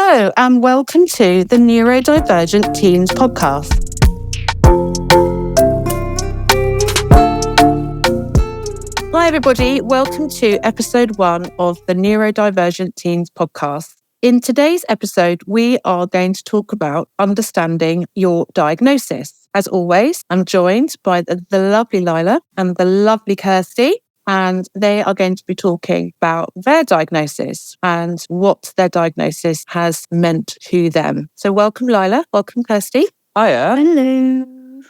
Hello and welcome to the Neurodivergent Teens Podcast. Hi everybody, welcome to episode 1 of the Neurodivergent Teens Podcast. In today's episode, we are going to talk about understanding your diagnosis. As always, I'm joined by the lovely Lila and the lovely Kirsty, and they are going to be talking about their diagnosis and what their diagnosis has meant to them. So welcome, Lila. Welcome, Kirsty. Hiya. Hello.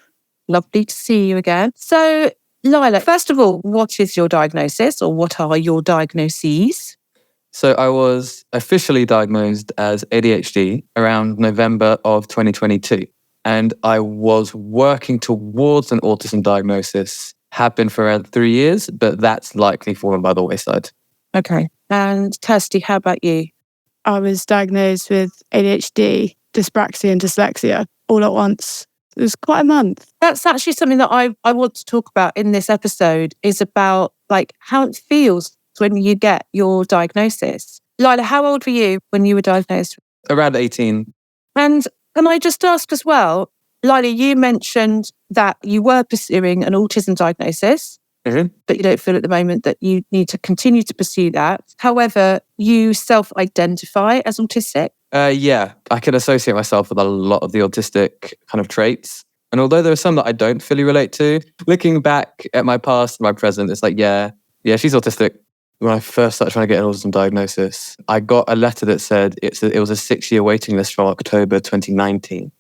Lovely to see you again. So, Lila, first of all, what is your diagnosis or what are your diagnoses? So I was officially diagnosed as ADHD around November of 2022. And I was working towards an autism diagnosis, have been for around 3 years, but that's likely fallen by the wayside. Okay. And Kirsty, how about you? I was diagnosed with ADHD, dyspraxia and dyslexia all at once. It was quite a month. That's actually something that I want to talk about in this episode, is about like how it feels when you get your diagnosis. Lila, how old were you when you were diagnosed? Around 18. And can I just ask as well, Lila, you mentioned that you were pursuing an autism diagnosis, but you don't feel at the moment that you need to continue to pursue that. However, you self-identify as autistic. Yeah, I can associate myself with a lot of the autistic kind of traits. And although there are some that I don't fully relate to, looking back at my past and my present, it's like, yeah, she's autistic. When I first started trying to get an autism diagnosis, I got a letter that said it was a 6-year waiting list from October 2019.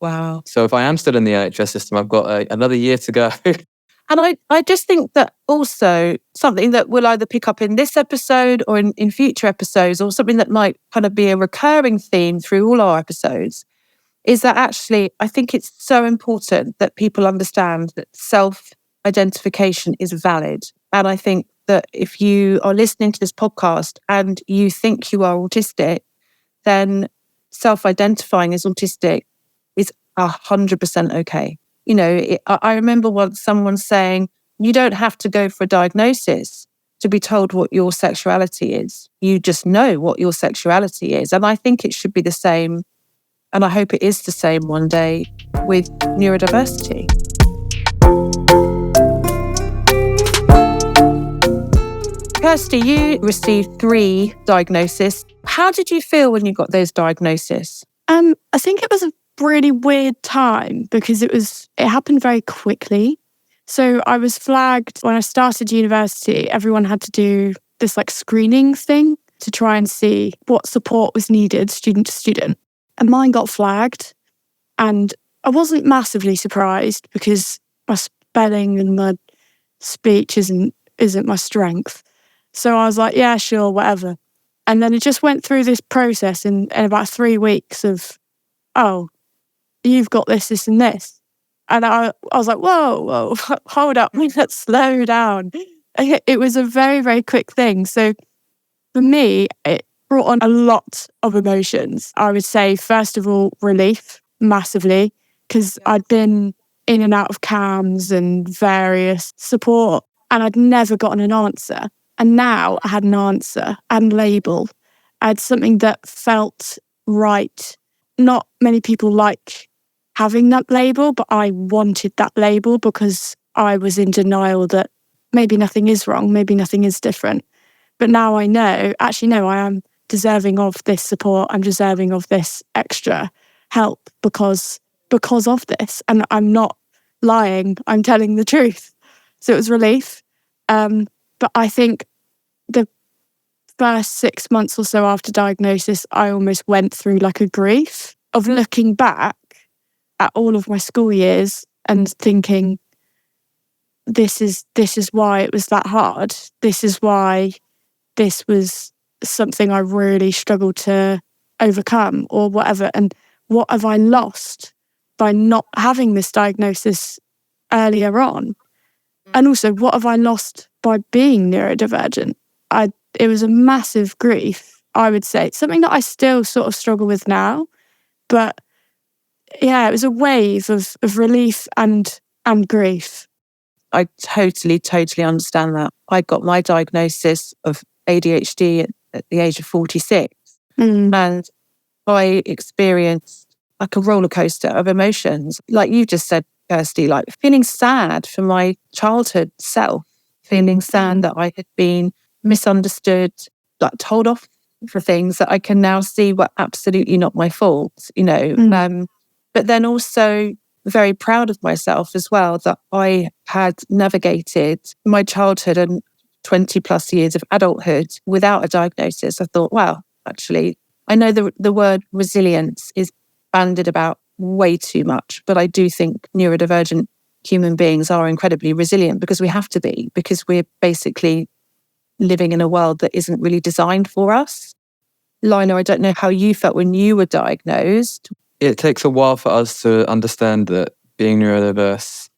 Wow. So if I am still in the NHS system, I've got another year to go. And I just think that also something that we'll either pick up in this episode or in future episodes, or something that might kind of be a recurring theme through all our episodes, is that actually I think it's so important that people understand that self-identification is valid. And I think that if you are listening to this podcast and you think you are autistic, then self-identifying as autistic is 100% okay. You know, I remember once someone saying, you don't have to go for a diagnosis to be told what your sexuality is. You just know what your sexuality is. And I think it should be the same, and I hope it is the same one day with neurodiversity. Kirsty, you received 3 diagnoses. How did you feel when you got those diagnoses? I think it was a really weird time because it happened very quickly. So I was flagged when I started university. Everyone had to do this like screening thing to try and see what support was needed, student to student. And mine got flagged. And I wasn't massively surprised because my spelling and my speech isn't my strength. So I was like, yeah, sure, whatever. And then it just went through this process in about 3 weeks of, oh, you've got this, this and this. And I was like, whoa, hold up, let's slow down. It was a very, very quick thing. So for me, it brought on a lot of emotions. I would say, first of all, relief, massively, because I'd been in and out of CAMS and various support, and I'd never gotten an answer. And now I had an answer and label. I had something that felt right. Not many people like having that label, but I wanted that label because I was in denial that maybe nothing is wrong, maybe nothing is different. But now I know, actually, no, I am deserving of this support. I'm deserving of this extra help because of this. And I'm not lying, I'm telling the truth. So it was relief. But I think the first 6 months or so after diagnosis, I almost went through like a grief of looking back at all of my school years and thinking, this is why it was that hard. This is why this was something I really struggled to overcome or whatever. And what have I lost by not having this diagnosis earlier on? And also, what have I lost by being neurodivergent? It was a massive grief, I would say. It's something that I still sort of struggle with now. But yeah, it was a wave of relief and grief. I totally understand that. I got my diagnosis of ADHD at the age of 46. And I experienced like a roller coaster of emotions. Like you just said, Kirsty, like feeling sad for my childhood self, feeling sad that I had been misunderstood, like told off for things that I can now see were absolutely not my fault, but then also very proud of myself as well that I had navigated my childhood and 20 plus years of adulthood without a diagnosis. I thought, wow, actually, I know the word resilience is bandied about way too much, but I do think neurodivergent human beings are incredibly resilient because we have to be, because we're basically living in a world that isn't really designed for us. Lila, I don't know how you felt when you were diagnosed. It takes a while for us to understand that being neurodiverse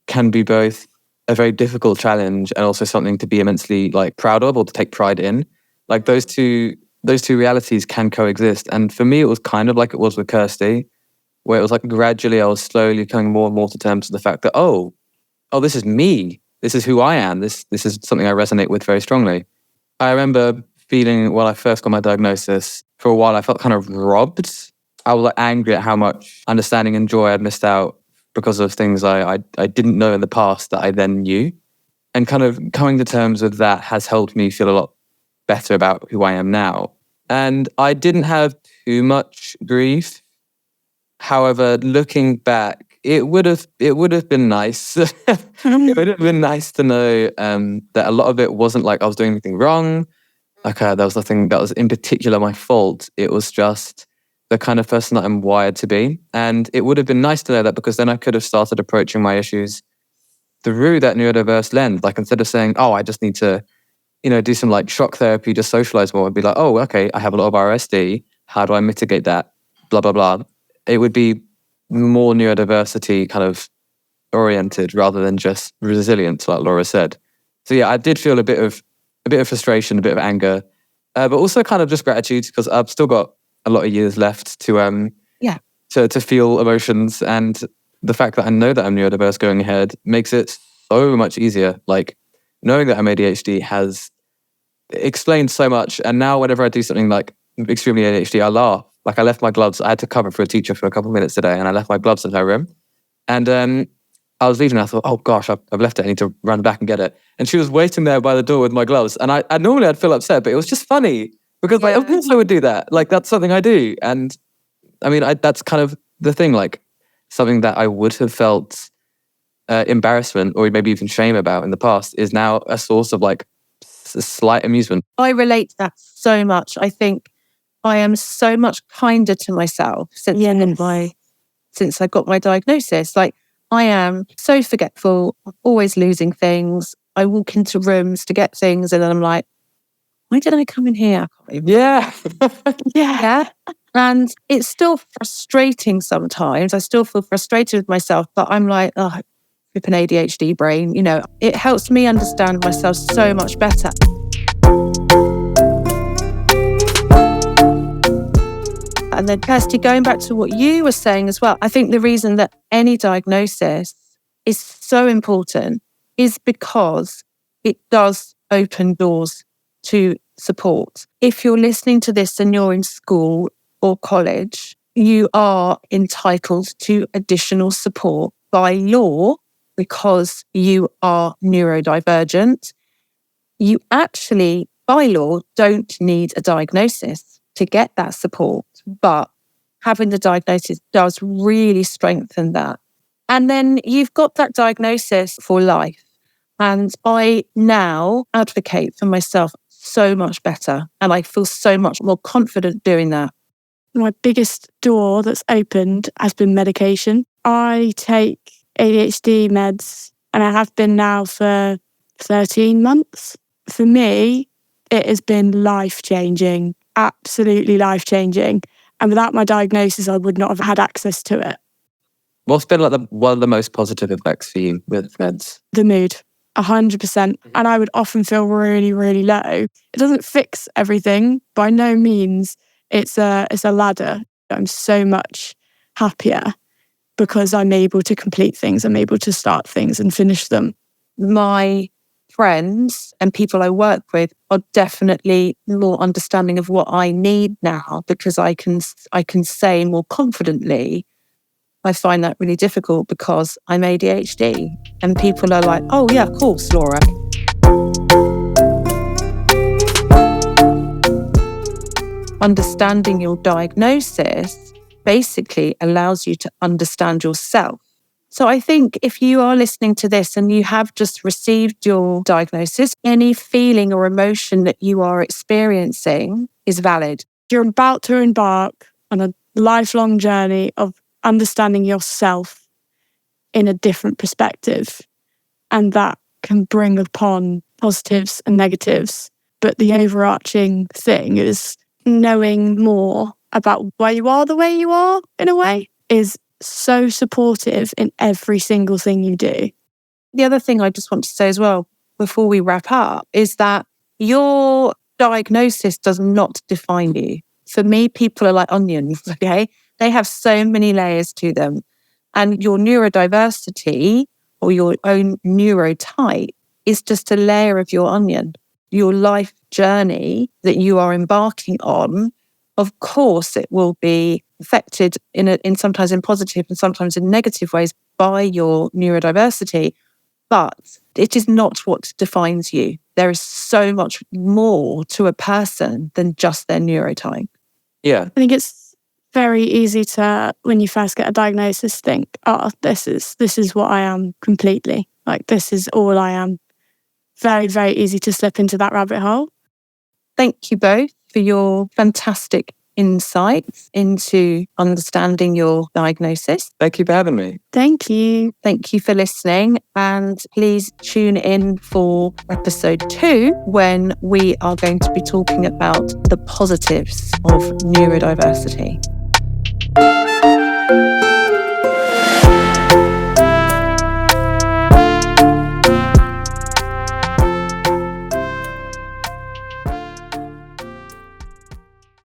can be both a very difficult challenge and also something to be immensely like proud of or to take pride in. Like those two realities can coexist. And for me, it was kind of like it was with Kirsty, where it was like gradually I was slowly coming more and more to terms with the fact that, oh, this is me. This is who I am. This is something I resonate with very strongly. I remember feeling when I first got my diagnosis, for a while I felt kind of robbed. I was like angry at how much understanding and joy I'd missed out because of things I didn't know in the past that I then knew. And kind of coming to terms with that has helped me feel a lot better about who I am now. And I didn't have too much grief. However, looking back, it would have been nice. It would have been nice to know that a lot of it wasn't like I was doing anything wrong. Like there was nothing that was in particular my fault. It was just the kind of person that I'm wired to be. And it would have been nice to know that, because then I could have started approaching my issues through that neurodiverse lens. Like instead of saying, oh, I just need to, do some like shock therapy, just socialize more, I'd be like, oh, okay, I have a lot of RSD. How do I mitigate that? Blah, blah, blah. It would be more neurodiversity kind of oriented rather than just resilient, like Laura said. So yeah, I did feel a bit of frustration, a bit of anger, but also kind of just gratitude, because I've still got a lot of years left to feel emotions, and the fact that I know that I'm neurodiverse going ahead makes it so much easier. Like knowing that I'm ADHD has explained so much, and now whenever I do something like extremely ADHD, I laugh. Like I left my gloves. I had to cover for a teacher for a couple of minutes today, and I left my gloves in her room. And I was leaving, and I thought, oh gosh, I've left it. I need to run back and get it. And she was waiting there by the door with my gloves. And I normally I'd feel upset, but it was just funny because like, of course I would do that. Like that's something I do. And I mean, that's kind of the thing, like something that I would have felt embarrassment or maybe even shame about in the past is now a source of like a slight amusement. I relate to that so much. I think I am so much kinder to myself since I got my diagnosis. Like I am so forgetful, always losing things. I walk into rooms to get things and then I'm like, why did I come in here? Yeah. And it's still frustrating sometimes. I still feel frustrated with myself, but I'm like, oh, flipping ADHD brain. It helps me understand myself so much better. And then Kirsty, going back to what you were saying as well, I think the reason that any diagnosis is so important is because it does open doors to support. If you're listening to this and you're in school or college, you are entitled to additional support by law because you are neurodivergent. You actually, by law, don't need a diagnosis to get that support, but having the diagnosis does really strengthen that. And then you've got that diagnosis for life. And I now advocate for myself so much better. And I feel so much more confident doing that. My biggest door that's opened has been medication. I take ADHD meds and I have been now for 13 months. For me, it has been life-changing, absolutely life-changing. And without my diagnosis, I would not have had access to it. What's been like one of the most positive effects for you with meds? The mood, 100%. And I would often feel really, really low. It doesn't fix everything. By no means. It's a ladder. I'm so much happier because I'm able to complete things. I'm able to start things and finish them. My friends and people I work with are definitely more understanding of what I need now, because I can say more confidently, I find that really difficult because I'm ADHD. And people are like, oh yeah, of course, Laura. Understanding your diagnosis basically allows you to understand yourself. So I think if you are listening to this and you have just received your diagnosis, any feeling or emotion that you are experiencing is valid. You're about to embark on a lifelong journey of understanding yourself in a different perspective. And that can bring upon positives and negatives. But the overarching thing is knowing more about why you are the way you are, in a way, is so supportive in every single thing you do. The other thing I just want to say as well, before we wrap up, is that your diagnosis does not define you. For me, people are like onions, okay? They have so many layers to them. And your neurodiversity or your own neurotype is just a layer of your onion. Your life journey that you are embarking on, of course, it will be affected in sometimes in positive and sometimes in negative ways by your neurodiversity, but it is not what defines you. There is so much more to a person than just their neurotype. Yeah. I think it's very easy to, when you first get a diagnosis, think, oh, this is what I am completely. Like, this is all I am. Very, very easy to slip into that rabbit hole. Thank you both for your fantastic insights into understanding your diagnosis. Thank you for having me. Thank you. Thank you for listening. And please tune in for episode 2 when we are going to be talking about the positives of neurodiversity.